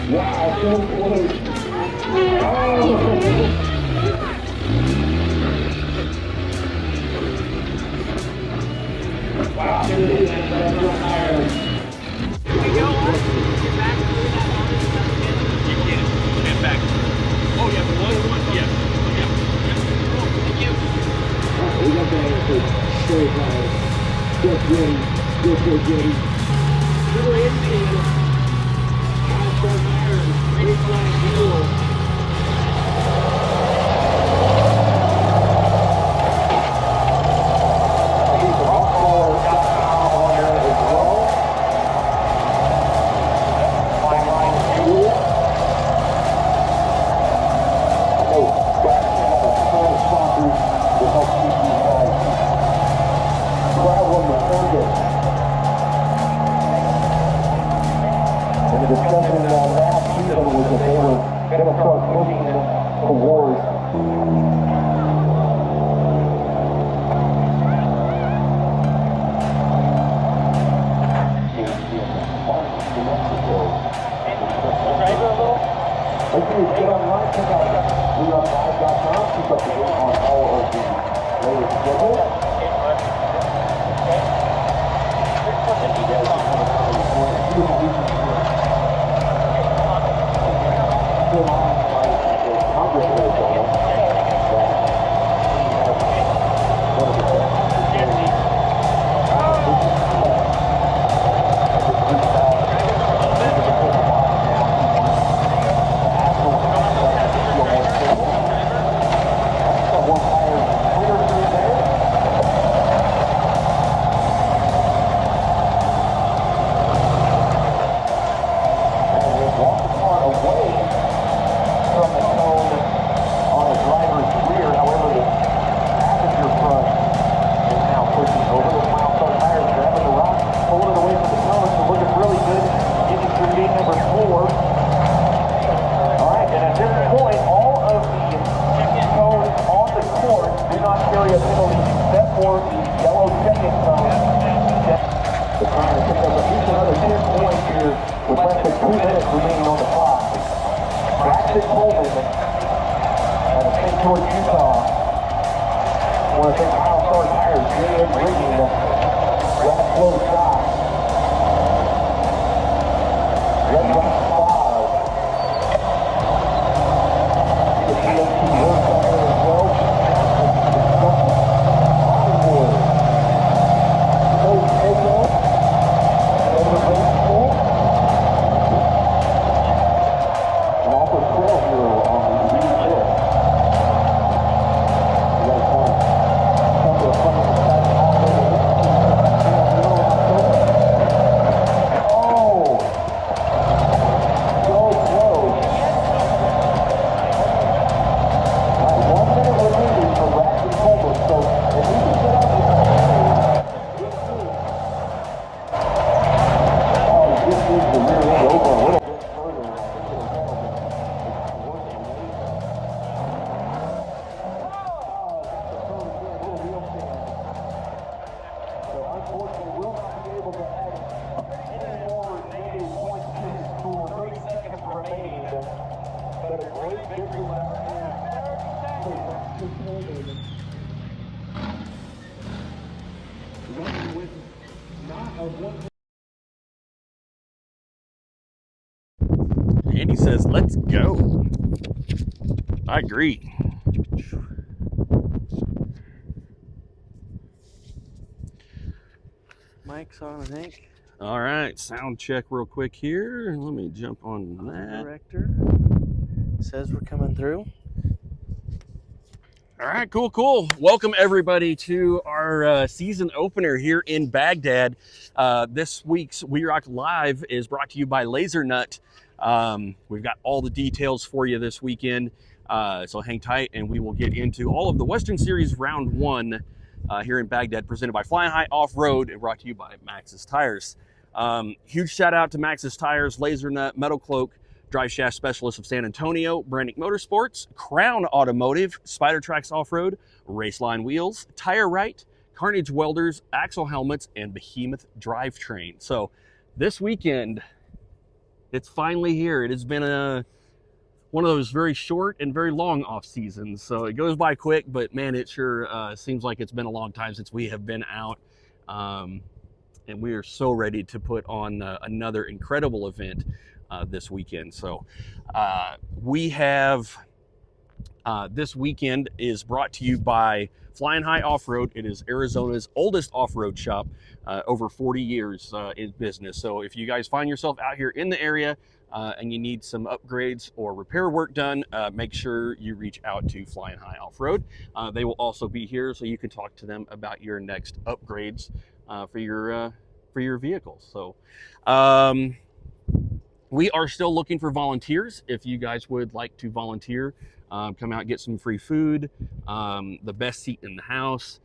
Wow, so close. Wow, here it is. Hey, you know what? Get back through that on this stuff again. You can. Get back. Oh, yeah, the one. Yeah. Cool. Thank you. We got that answer. Straight line. Just ready. Little Indian. Five-star tires. Baseline fuel. Andy says, let's go. I agree. Mic's on, I think. All right, sound check real quick here. Let me jump on that. Director says we're coming through. All right, cool. Welcome everybody to our season opener here in Baghdad. This week's WERock Live is brought to you by Laser Nut. We've got all the details for you this weekend, so hang tight and we will get into all of the Western Series Round 1 here in Baghdad, presented by Flying High Off-Road and brought to you by Maxxis Tires. Huge shout out to Maxxis Tires, Laser Nut, Metal Cloak, Drive Shaft Specialist of San Antonio, Brannick Motorsports, Crown Automotive, Spider Tracks Off-Road, Raceline Wheels, Tire Right, Carnage Welders, Axle Helmets, and Behemoth Drivetrain. So this weekend, It's finally here. It has been one of those very short and very long off seasons. So it goes by quick, but man, it sure seems like it's been a long time since we have been out. And we are so ready to put on another incredible event this weekend. So we have this weekend is brought to you by Flying High Off-Road. It is Arizona's oldest off-road shop, over 40 years in business. So if you guys find yourself out here in the area and you need some upgrades or repair work done, make sure you reach out to Flying High Off-Road. They will also be here so you can talk to them about your next upgrades for your vehicles. So we are still looking for volunteers. If you guys would like to volunteer, come out, get some free food, the best seat in the house,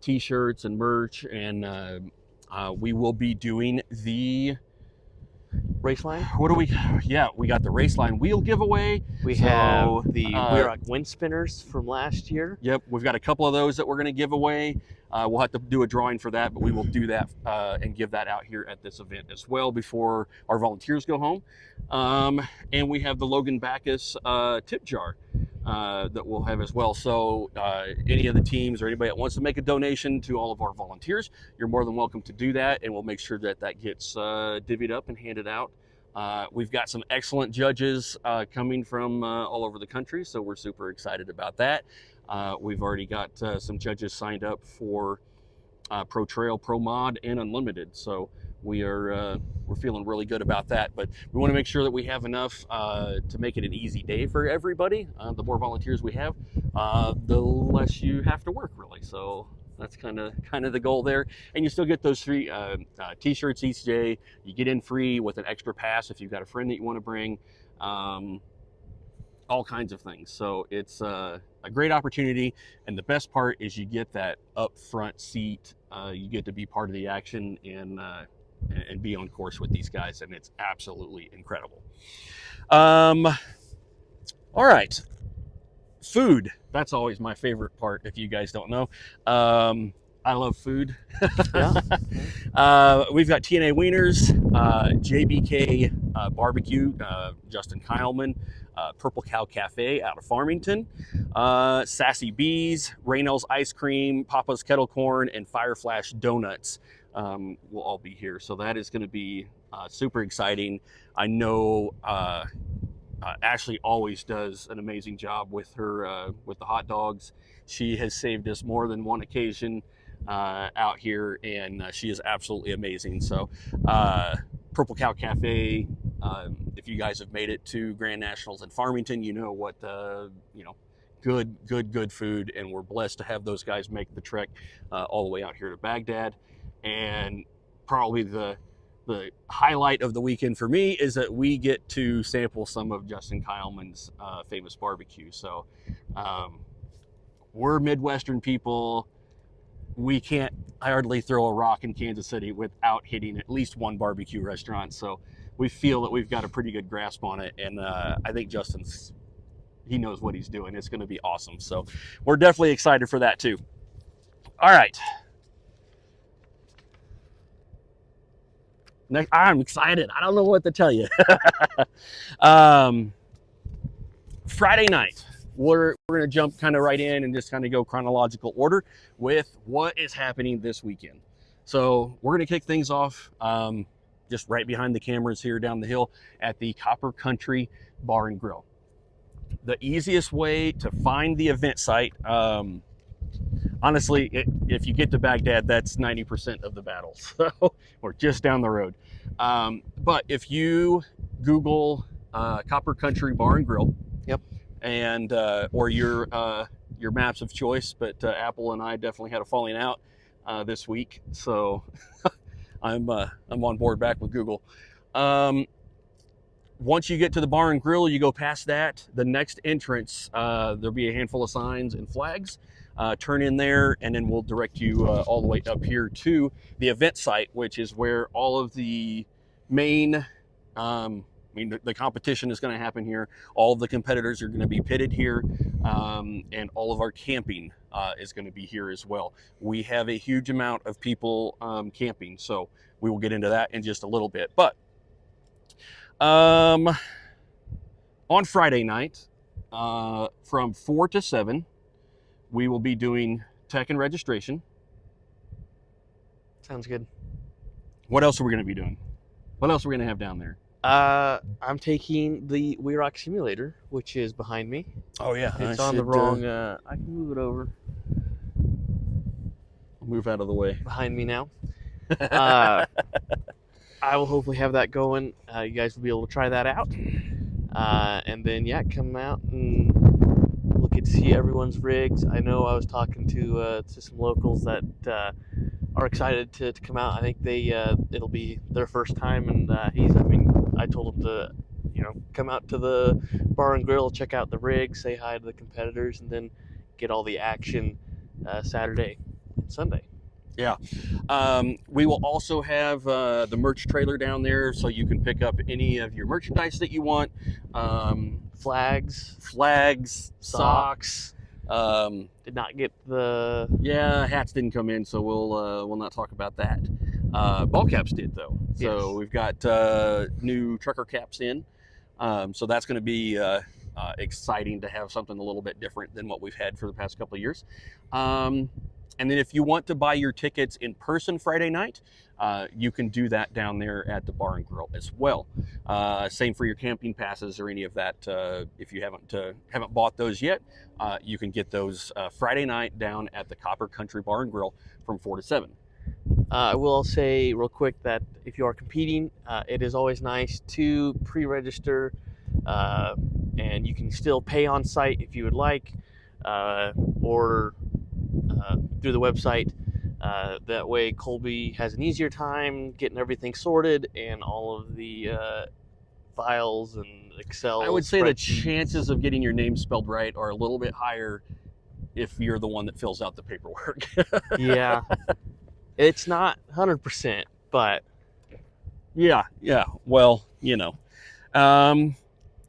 t-shirts and merch, and we will be doing the Race line? what do we we got the race line wheel giveaway. We So, have the WERock wind spinners from last year. Yep, we've got a couple of those that we're going to give away. We'll have to do a drawing for that, but we will do that and give that out here at this event as well before our volunteers go home. And we have the Logan Backus tip jar that we'll have as well. So any of the teams or anybody that wants to make a donation to all of our volunteers, you're more than welcome to do that, and we'll make sure that that gets divvied up and handed out. We've got some excellent judges coming from all over the country, so we're super excited about that. We've already got some judges signed up for Pro Trail, Pro Mod, and Unlimited, so we're feeling really good about that. But we want to make sure that we have enough to make it an easy day for everybody. The more volunteers we have, the less you have to work, really. So that's kind of the goal there. And you still get those free t-shirts each day. You get in free with an extra pass if you've got a friend that you want to bring. All kinds of things. So it's a great opportunity, and the best part is you get that up front seat. You get to be part of the action and be on course with these guys, and it's absolutely incredible. All right, food. That's always my favorite part, if you guys don't know. I love food. Yeah. We've got TNA Wieners, JBK Barbecue, Justin Kyleman, Purple Cow Cafe out of Farmington, Sassy Bees, Raynell's Ice Cream, Papa's Kettle Corn, and Fire Flash Donuts will all be here. So that is going to be super exciting. I know Ashley always does an amazing job with her with the hot dogs. She has saved us more than one occasion out here, and she is absolutely amazing. So Purple Cow Cafe, if you guys have made it to Grand Nationals in Farmington, you know what good food, and we're blessed to have those guys make the trek all the way out here to Baghdad. And probably the highlight of the weekend for me is that we get to sample some of Justin Kyleman's famous barbecue. So we're Midwestern people. We can't hardly throw a rock in Kansas City without hitting at least one barbecue restaurant. So we feel that we've got a pretty good grasp on it. And I think he knows what he's doing. It's going to be awesome. So we're definitely excited for that too. All right. Next, I'm excited. I don't know what to tell you. Friday night. We're going to jump kind of right in and just kind of go chronological order with what is happening this weekend. So we're going to kick things off just right behind the cameras here down the hill at the Copper Country Bar and Grill. The easiest way to find the event site, honestly, if you get to Baghdad, that's 90% of the battle. So we're just down the road. But if you Google Copper Country Bar and Grill, Yep. and or your maps of choice, but Apple and I definitely had a falling out this week, so I'm on board back with Google. Once you get to the bar and grill, you go past that, the next entrance, there'll be a handful of signs and flags. Turn in there, and then we'll direct you all the way up here to the event site, which is where all of the main the competition is going to happen here. All of the competitors are going to be pitted here, and all of our camping is going to be here as well. We have a huge amount of people camping, so we will get into that in just a little bit. But On Friday night, from 4 to 7, we will be doing tech and registration. Sounds good. What else are we going to be doing? What else are we going to have down there? I'm taking the WERock simulator, which is behind me. Oh yeah, It's on the wrong. I can move it over move out of the way. behind me now. I will hopefully have that going. You guys will be able to try that out, and then come out and we'll get to see everyone's rigs. I know I was talking to some locals that are excited to come out. I think they it'll be their first time, and I told them to come out to the bar and grill, check out the rig, say hi to the competitors, and then get all the action Saturday and Sunday. Yeah. We will also have the merch trailer down there, so you can pick up any of your merchandise that you want. Flags, socks. Did not get the Hats didn't come in, so we'll not talk about that. Ball caps did though, so we've got new trucker caps in. So that's going to be exciting to have something a little bit different than what we've had for the past couple of years. And then if you want to buy your tickets in person Friday night, you can do that down there at the Bar and Grill as well. Same for your camping passes or any of that. If you haven't bought those yet, you can get those Friday night down at the Copper Country Bar and Grill from 4 to 7. I will say real quick that if you are competing, it is always nice to pre-register, and you can still pay on site if you would like, or through the website. That way Colby has an easier time getting everything sorted and all of the files and Excel. I would say the chances of getting your name spelled right are a little bit higher if you're the one that fills out the paperwork. Yeah. It's not 100%, but yeah. Well, so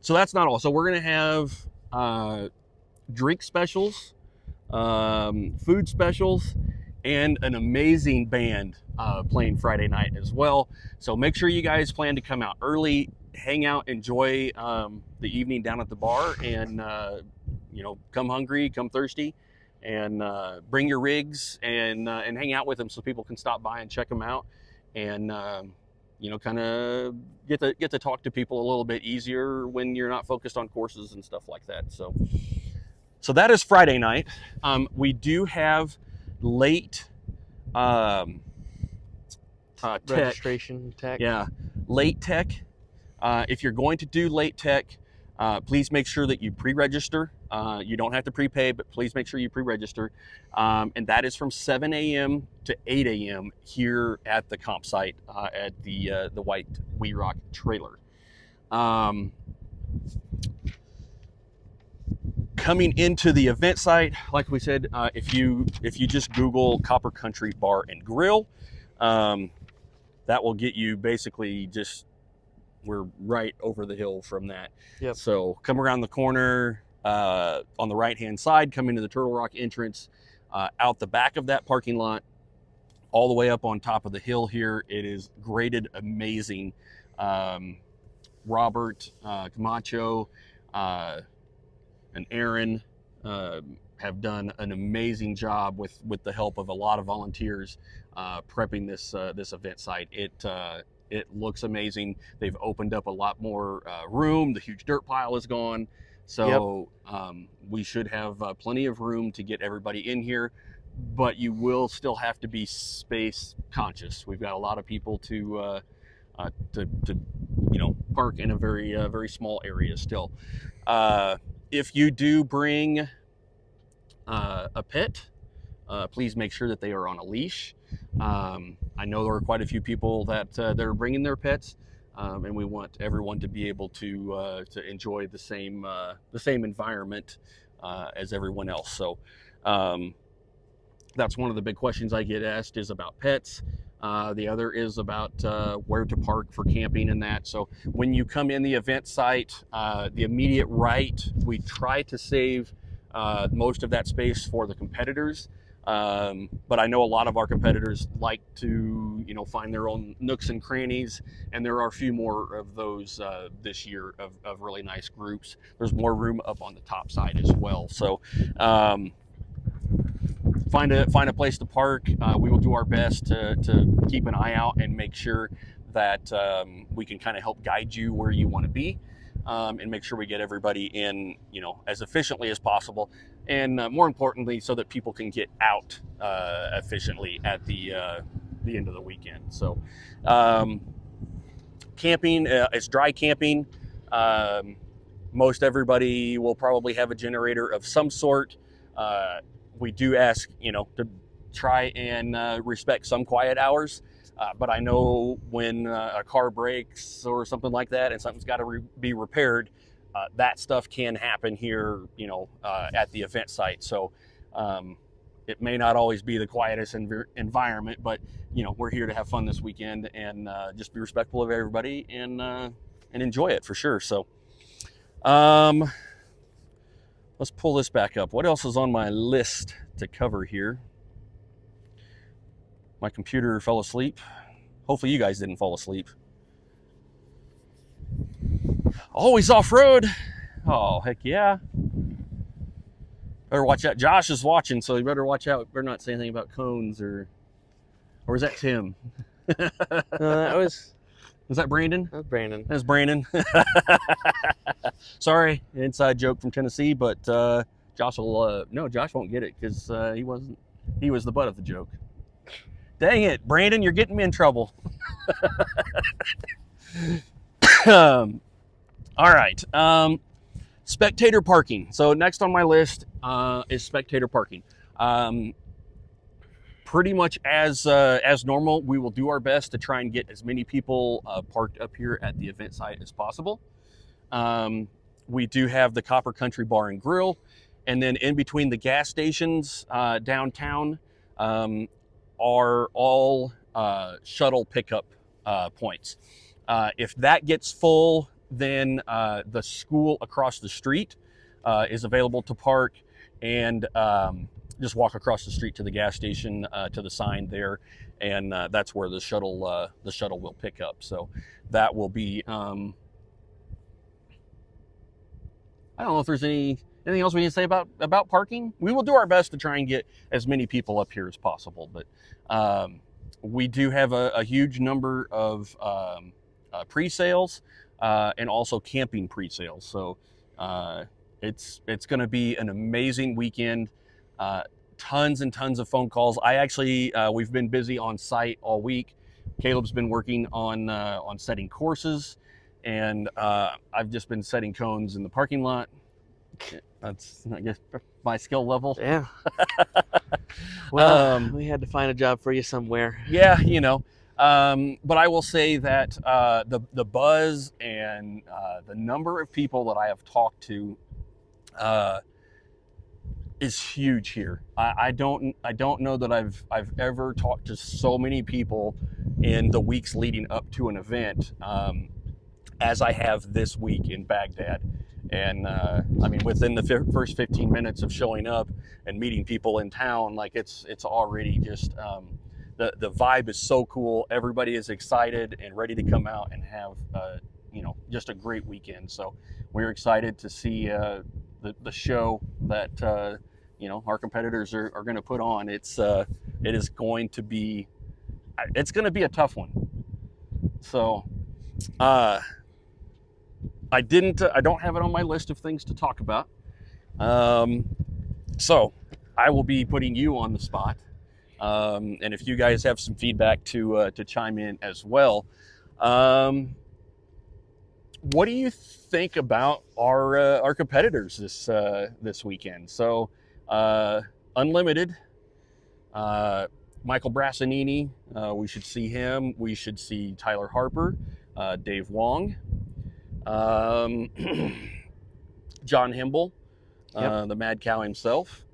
that's not all. So we're going to have drink specials, food specials, and an amazing band playing Friday night as well. So make sure you guys plan to come out early, hang out, enjoy the evening down at the bar, and come hungry, come thirsty, and bring your rigs and hang out with them so people can stop by and check them out, and kind of get to talk to people a little bit easier when you're not focused on courses and stuff like that. So that is Friday night. We do have late registration tech. Yeah, late tech. If you're going to do late tech, please make sure that you pre-register. You don't have to prepay, but please make sure you pre-register. And that is from 7 a.m. to 8 a.m. here at the comp site at the white WERock trailer. Coming into the event site, like we said, if you just Google Copper Country Bar and Grill, that will get you basically we're right over the hill from that. Yep. So come around the corner on the right-hand side, come into the Turtle Rock entrance, out the back of that parking lot, all the way up on top of the hill here. It is graded amazing. Robert, Camacho, and Aaron have done an amazing job with the help of a lot of volunteers prepping this event site. It looks amazing. They've opened up a lot more room. The huge dirt pile is gone. So we should have plenty of room to get everybody in here, but you will still have to be space conscious. We've got a lot of people to park in a very small area still. If you do bring a pet, please make sure that they are on a leash. I know there are quite a few people that are bringing their pets, and we want everyone to be able to enjoy the same environment as everyone else. So that's one of the big questions I get asked is about pets. The other is about where to park for camping and that. So when you come in the event site, the immediate right, we try to save most of that space for the competitors. But I know a lot of our competitors like to, find their own nooks and crannies, and there are a few more of those this year of really nice groups. There's more room up on the top side as well. So find a place to park. We will do our best to keep an eye out and make sure that we can kind of help guide you where you want to be, and make sure we get everybody in, as efficiently as possible, and more importantly, so that people can get out efficiently at the end of the weekend. So camping, it's dry camping. Most everybody will probably have a generator of some sort. We do ask, to try and respect some quiet hours. But I know when a car breaks or something like that and something's got to be repaired, that stuff can happen here, at the event site. So it may not always be the quietest environment, but, we're here to have fun this weekend and just be respectful of everybody and enjoy it for sure. So let's pull this back up. What else is on my list to cover here? My computer fell asleep. Hopefully you guys didn't fall asleep. Always off-road. Oh, heck yeah. Better watch out. Josh is watching, so you better watch out. Better not say anything about cones or is that Tim? Was that Brandon? That's Brandon. That's Brandon. Sorry, inside joke from Tennessee, but Josh will, no, Josh won't get it because he was the butt of the joke. Dang it, Brandon, you're getting me in trouble. All right, spectator parking. So next on my list is spectator parking. Pretty much as normal, we will do our best to try and get as many people parked up here at the event site as possible. We do have the Copper Country Bar and Grill, and then in between the gas stations downtown are all shuttle pickup points. If that gets full, then the school across the street is available to park, and just walk across the street to the gas station, to the sign there, and that's where the shuttle will pick up. So that will be. I don't know if there's anything else we need to say about parking. We will do our best to try and get as many people up here as possible, but we do have a huge number of pre-sales and also camping pre-sales. So it's going to be an amazing weekend. Tons and tons of phone calls. We've been busy on site all week. Caleb's been working on setting courses, and I've just been setting cones in the parking lot. That's, I guess, my skill level. Yeah. Well, we had to find a job for you somewhere. Yeah, but I will say that the buzz and the number of people that I have talked to is huge here. I don't know that I've ever talked to so many people in the weeks leading up to an event as I have this week in Baghdad. And within the first 15 minutes of showing up and meeting people in town, like it's already just the vibe is so cool. Everybody is excited and ready to come out and have just a great weekend. So we're excited to see the show that our competitors are going to put on. It is going to be a tough one. So I don't have it on my list of things to talk about. So I will be putting you on the spot. And if you guys have some feedback to chime in as well. What do you think about our competitors this weekend? So Unlimited, Michael Brassanini, we should see him. We should see Tyler Harper, Dave Wong, John Himble, the Mad Cow himself.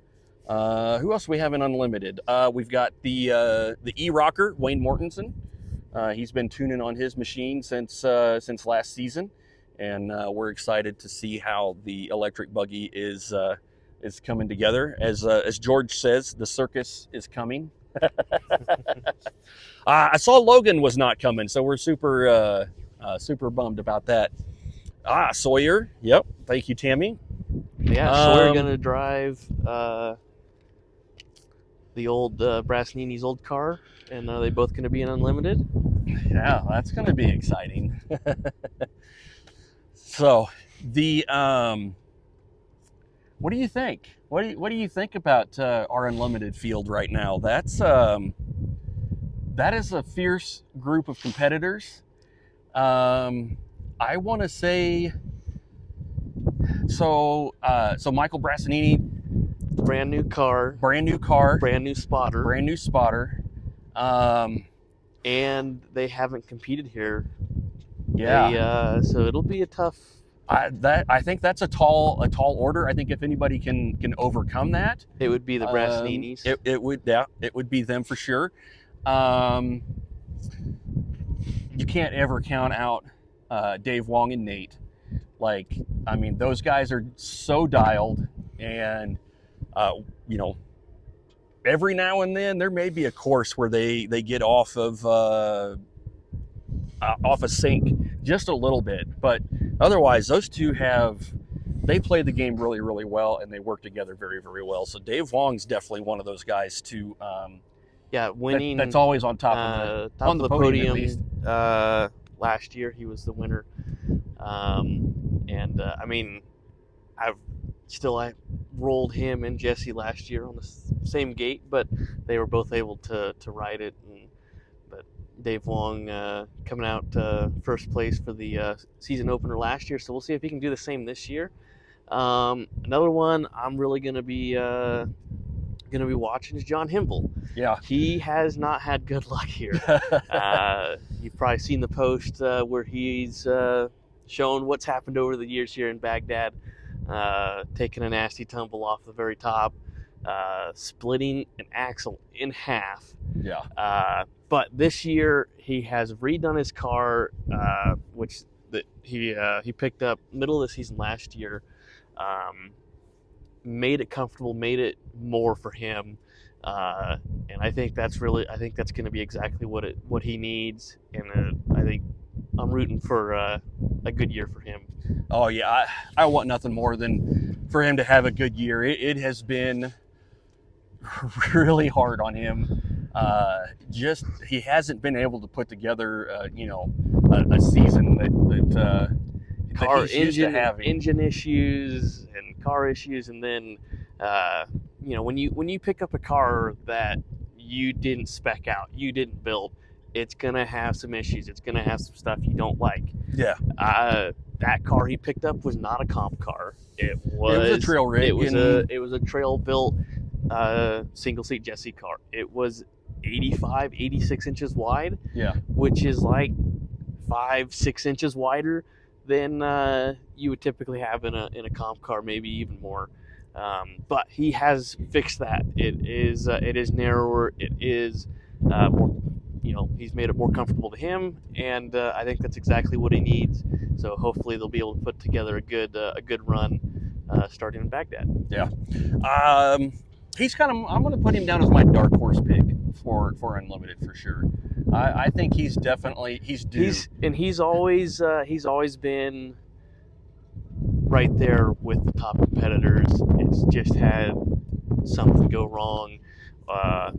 Who else do we have in Unlimited? We've got the E-Rocker, Wayne Mortensen. He's been tuning on his machine since last season, and we're excited to see how the electric buggy is is coming together. As George says, the circus is coming. I saw Logan was not coming, so we're super bummed about that. Sawyer. Yep. Thank you, Tammy. Yeah, Sawyer gonna drive the old Brassanini's old car, and are they both gonna be in Unlimited? Yeah, that's gonna be exciting. So the what do you think? What do you think about our Unlimited field right now? That is a fierce group of competitors. I want to say so Michael Brassanini, brand new car, brand new spotter. And they haven't competed here. Yeah. So it'll be a tough. I think that's a tall order. I think if anybody can overcome that, it would be the Brassaninis. It would be them for sure. You can't ever count out Dave Wong and Nate. Like, I mean, those guys are so dialed, and every now and then there may be a course where they get off of sync just a little bit, but otherwise those two they play the game really, really well, and they work together very, very well. So Dave Wong's definitely one of those guys to winning. That's always on top of the podium. At least. Last year he was the winner, I mean, I rolled him and Jesse last year on the same gate, but they were both able to ride it. But Dave Wong coming out first place for the season opener last year, so we'll see if he can do the same this year. Another one I'm really gonna be watching is John Himble. Yeah, he has not had good luck here. You've probably seen the post where he's shown what's happened over the years here in Baghdad. Taking a nasty tumble off the very top, splitting an axle in half. Yeah. But this year he has redone his car, which he picked up middle of the season last year. Made it comfortable, made it more for him, and I think that's going to be exactly what he needs. And I think I'm rooting for a good year for him. Oh yeah, I want nothing more than for him to have a good year. It has been really hard on him. He hasn't been able to put together a season that he's used to having. Engine issues and car issues, and then when you pick up a car that you didn't spec out, you didn't build, it's gonna have some issues. It's gonna have some stuff you don't like. Yeah. That car he picked up was not a comp car. It was a trail rig. It was a trail built single seat Jesse car. It was 86 inches wide. Yeah. Which is like 5-6 inches wider than you would typically have in a comp car, maybe even more. But he has fixed that. It is narrower. It is more. He's made it more comfortable to him, and I think that's exactly what he needs. So hopefully they'll be able to put together a good run starting in Baghdad. Yeah. He's I'm going to put him down as my dark horse pick for Unlimited for sure. I think he's due. He's always been right there with the top competitors. It's just had something go wrong. But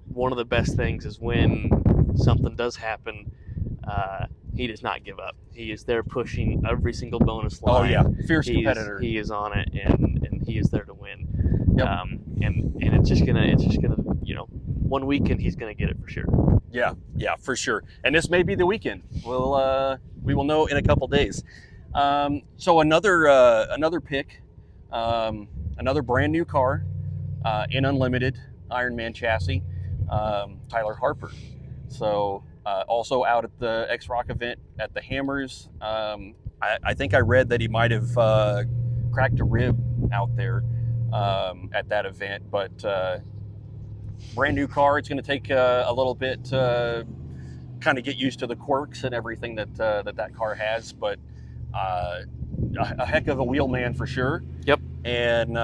one of the best things is when something does happen, he does not give up. He is there pushing every single bonus line. Oh yeah, fierce competitor. He is on it, and he is there to win. Yep. And it's just gonna 1 weekend he's gonna get it for sure. Yeah, for sure. And this may be the weekend. We will know in a couple days. So another pick, another brand new car in Unlimited Ironman chassis, Tyler Harper. So also out at the WERock event at the Hammers. I think I read that he might have cracked a rib out there at that event, but brand new car. It's going to take a little bit to kind of get used to the quirks and everything that car has, but a heck of a wheel man for sure. Yep. and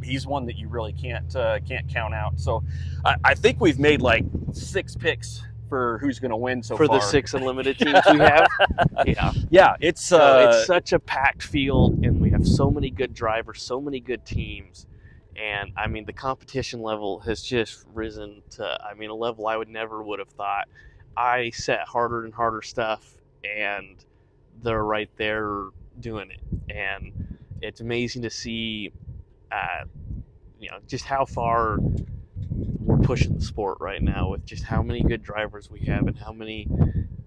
he's one that you really can't count out. So I think we've made like 6 picks for who's going to win so for far. the 6 unlimited teams we have. Yeah. Yeah, it's such a packed field, and we have so many good drivers, so many good teams. And I mean, the competition level has just risen to, I mean, a level I would have thought. I set harder and harder stuff, and they're right there doing it. And it's amazing to see, just how far we're pushing the sport right now with just how many good drivers we have and how many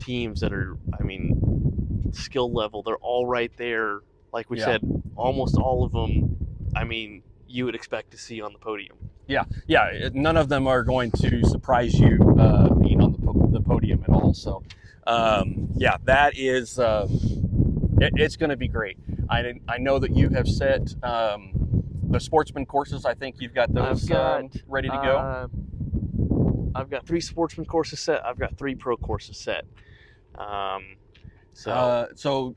teams that are, I mean, skill level, they're all right there. Like we said, almost all of them, I mean, you would expect to see on the podium. Yeah, none of them are going to surprise you being on the podium at all. So, that is, it's going to be great. I know that you have set the sportsman courses. I think you've got those ready to go. I've got 3 sportsman courses set. I've got 3 pro courses set. So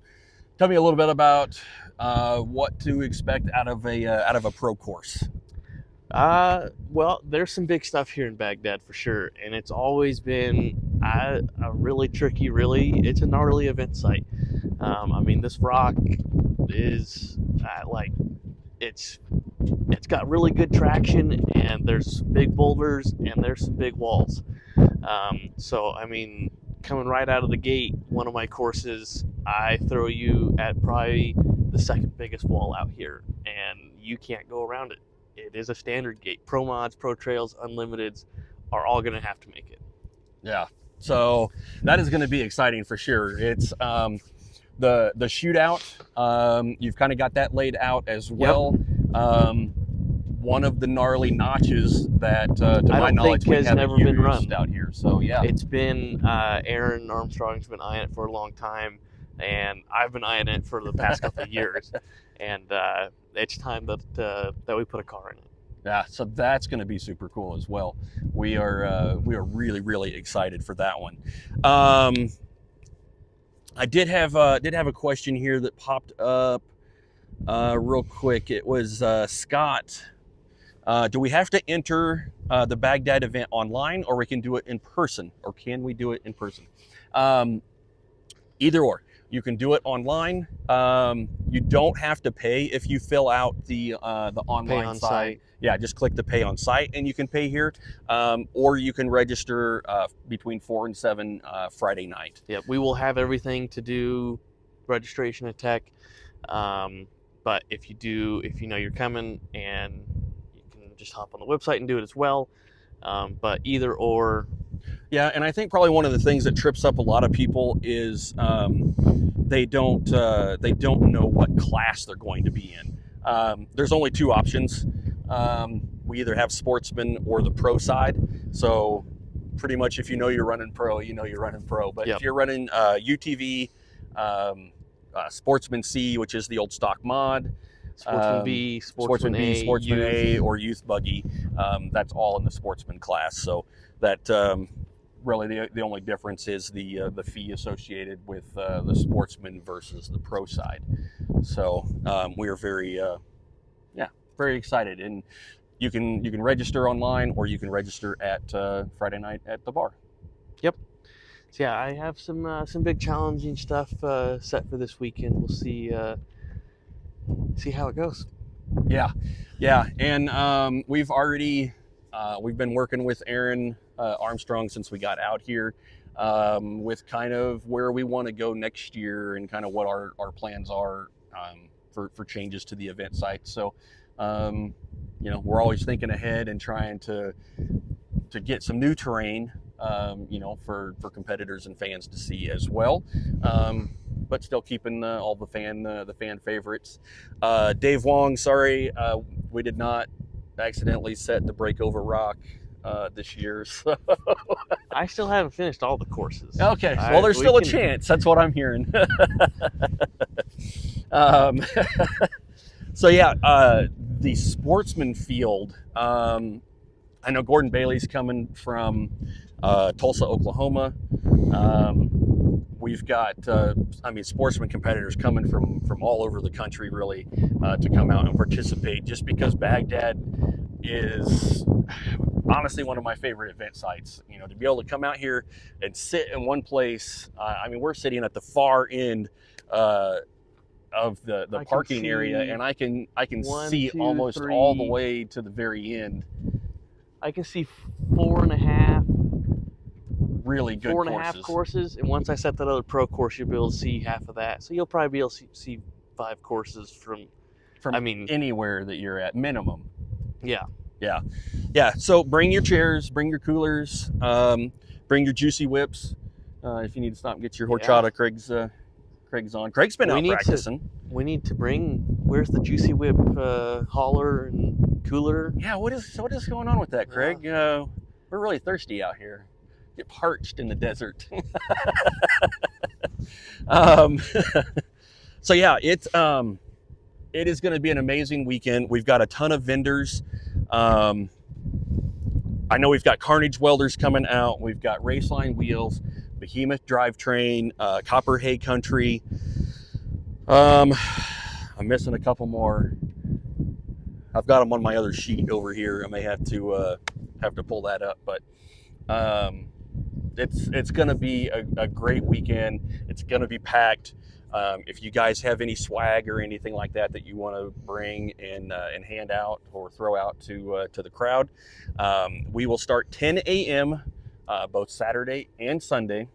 tell me a little bit about what to expect out of a pro course. Well, there's some big stuff here in Baghdad for sure, and it's always been a really tricky, it's a gnarly event site. I mean, this rock is it's got really good traction, and there's big boulders and there's some big walls. So I mean, coming right out of the gate, one of my courses, I throw you at probably the second biggest wall out here, and you can't go around it. It is a standard gate. Pro mods, pro trails, unlimiteds are all going to have to make it. Yeah. So that is going to be exciting for sure. It's the shootout. You've kind of got that laid out as well. Yep. One of the gnarly notches that, to my knowledge, we haven't never been run out here. So yeah, it's been Aaron Armstrong's been eyeing it for a long time, and I've been eyeing it for the past couple of years. And it's time that we put a car in it. Yeah, so that's going to be super cool as well. We are really, really excited for that one. I did have a question here that popped up real quick. It was Scott. Do we have to enter the Baghdad event online, or we can do it in person? Or can we do it in person? Either or. You can do it online. You don't have to pay if you fill out the online site. Yeah, just click the pay on site, and you can pay here. Or you can register between 4 and 7 Friday night. Yeah, we will have everything to do registration and tech. But if you know you're coming, and you can just hop on the website and do it as well. But either or. Yeah, and I think probably one of the things that trips up a lot of people is they don't know what class they're going to be in. There's only 2 options. We either have sportsman or the pro side. So pretty much if you know you're running pro, you know you're running pro. But if you're running UTV, Sportsman C, which is the old stock mod, Sportsman B, Sportsman A, Sportsman A, or Youth Buggy, that's all in the sportsman class. So that really the only difference is the fee associated with the sportsman versus the pro side. So we are very excited, and you can register online, or you can register at Friday night at the bar. Yep. So yeah, I have some big challenging stuff set for this weekend. We'll see how it goes. Yeah, and we've been working with Aaron Armstrong since we got out here, with kind of where we want to go next year and kind of what our plans are for changes to the event site. So we're always thinking ahead and trying to get some new terrain, for competitors and fans to see as well. But still keeping all the fan favorites. Dave Wong, sorry, we did not accidentally set the breakover rock this year. So. I still haven't finished all the courses. Okay, well, there's still a chance. That's what I'm hearing. So yeah, the sportsman field. I know Gordon Bailey's coming from Tulsa, Oklahoma. We've got, sportsman competitors coming from all over the country, really, to come out and participate, just because Baghdad is honestly one of my favorite event sites. To be able to come out here and sit in one place. We're sitting at the far end of the parking area, and I can see almost all the way to the very end. I can see 4.5 really good courses, and once I set that other pro course, you'll be able to see half of that. So you'll probably be able to see 5 courses from anywhere that you're at, minimum. Yeah. So bring your chairs, bring your coolers, bring your juicy whips. If you need to stop and get your horchata, Craig's on. Craig's been out practicing. We need to bring. Where's the juicy whip hauler and cooler? Yeah. What is going on with that, Craig? We're really thirsty out here. Get parched in the desert. So yeah, it is going to be an amazing weekend. We've got a ton of vendors. I know we've got Carnage Welders coming out. We've got Raceline Wheels, Behemoth Drivetrain, Copper Hay Country. I'm missing a couple more. I've got them on my other sheet over here. I may have to pull that up, but it's going to be a great weekend. It's going to be packed. If you guys have any swag or anything like that you want to bring and hand out or throw out to the crowd, we will start 10 a.m. Both Saturday and Sunday.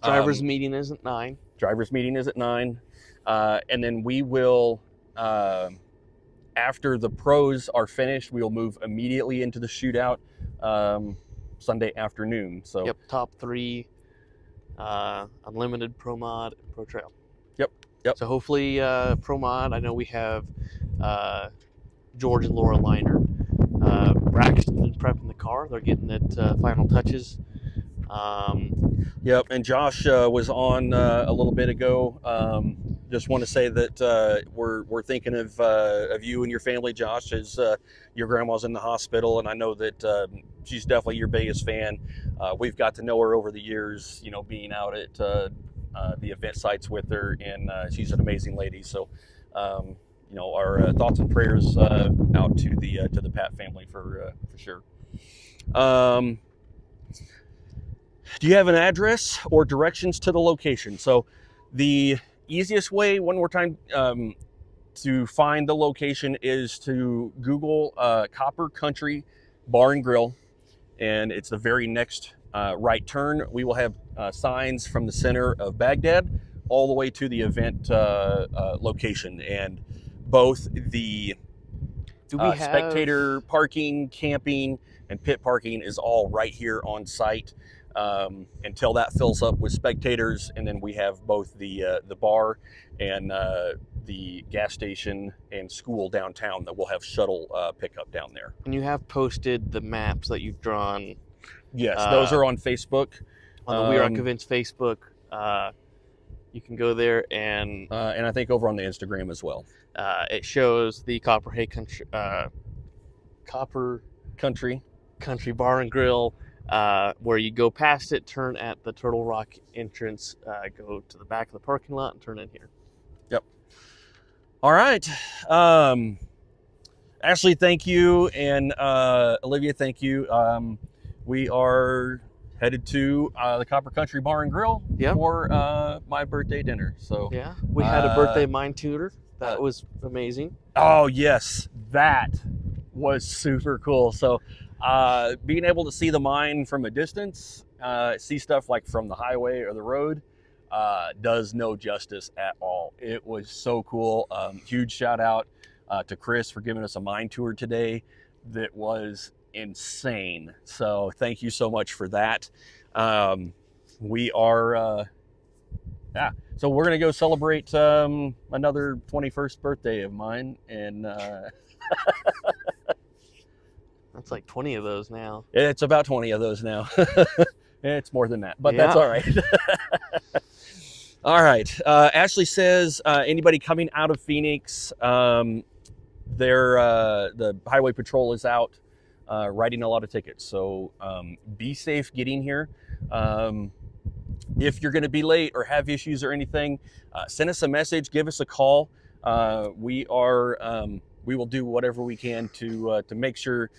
Driver's meeting is at 9. And then we will, after the pros are finished, we'll move immediately into the shootout Sunday afternoon. So yep, top 3, unlimited pro mod, pro trail. Yep. So hopefully pro mod. I know we have George and Laura Liner. Braxton's been prepping the car. They're getting it final touches. Yep, and Josh was on a little bit ago. Just want to say that we're thinking of you and your family, Josh, as your grandma's in the hospital, and I know that she's definitely your biggest fan. We've got to know her over the years, being out at the event sites with her, and she's an amazing lady. So, our thoughts and prayers out to the Pat family for sure. Do you have an address or directions to the location? So the easiest way, one more time, to find the location is to Google Copper Country Bar and Grill, and it's the very next right turn. We will have signs from the center of Baghdad all the way to the event location, and both the spectator parking, camping, and pit parking is all right here on site. Until that fills up with spectators, and then we have both the bar and the gas station and school downtown that will have shuttle pickup down there. And you have posted the maps that you've drawn. Yes, those are on Facebook. On the WERock Events Facebook, you can go there and I think over on the Instagram as well. It shows the Copper Country Bar and Grill. Where you go past it, turn at the Turtle Rock entrance, go to the back of the parking lot, and turn in here. Yep. All right. Ashley, thank you, and Olivia, thank you. We are headed to the Copper Country Bar and Grill for my birthday dinner. So yeah, we had a birthday mind tutor. That was amazing. Oh yes, that was super cool. So. Being able to see the mine from a distance, see stuff like from the highway or the road, does no justice at all. It was so cool. Huge shout out to Chris for giving us a mine tour today. That was insane. So thank you so much for that. We are, so we're going to go celebrate another 21st birthday of mine. And that's like 20 of those now. It's about 20 of those now. It's more than that, but that's all right. All right. Ashley says, anybody coming out of Phoenix, the highway patrol is out writing a lot of tickets. So be safe getting here. If you're going to be late or have issues or anything, send us a message, give us a call. We will do whatever we can to make sure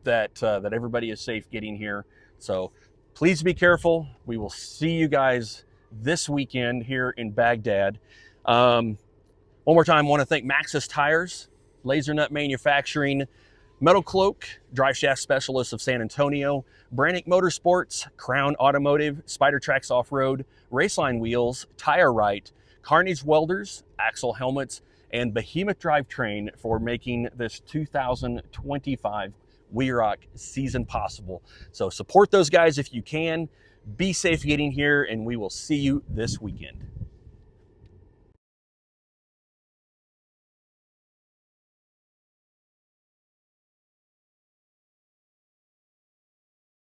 that everybody is safe getting here. So please be careful. We will see you guys this weekend here in Baghdad. One more time, I want to thank Maxxis Tires, Laser Nut Manufacturing, Metal Cloak, Drive Shaft Specialists of San Antonio, Brannick Motorsports, Crown Automotive, Spider Tracks Off-Road, Raceline Wheels, Tire Right, Carnage Welders, Axle Helmets, and Behemoth Drivetrain for making this 2025 WERock season possible. So support those guys if you can. Be safe getting here, and we will see you this weekend.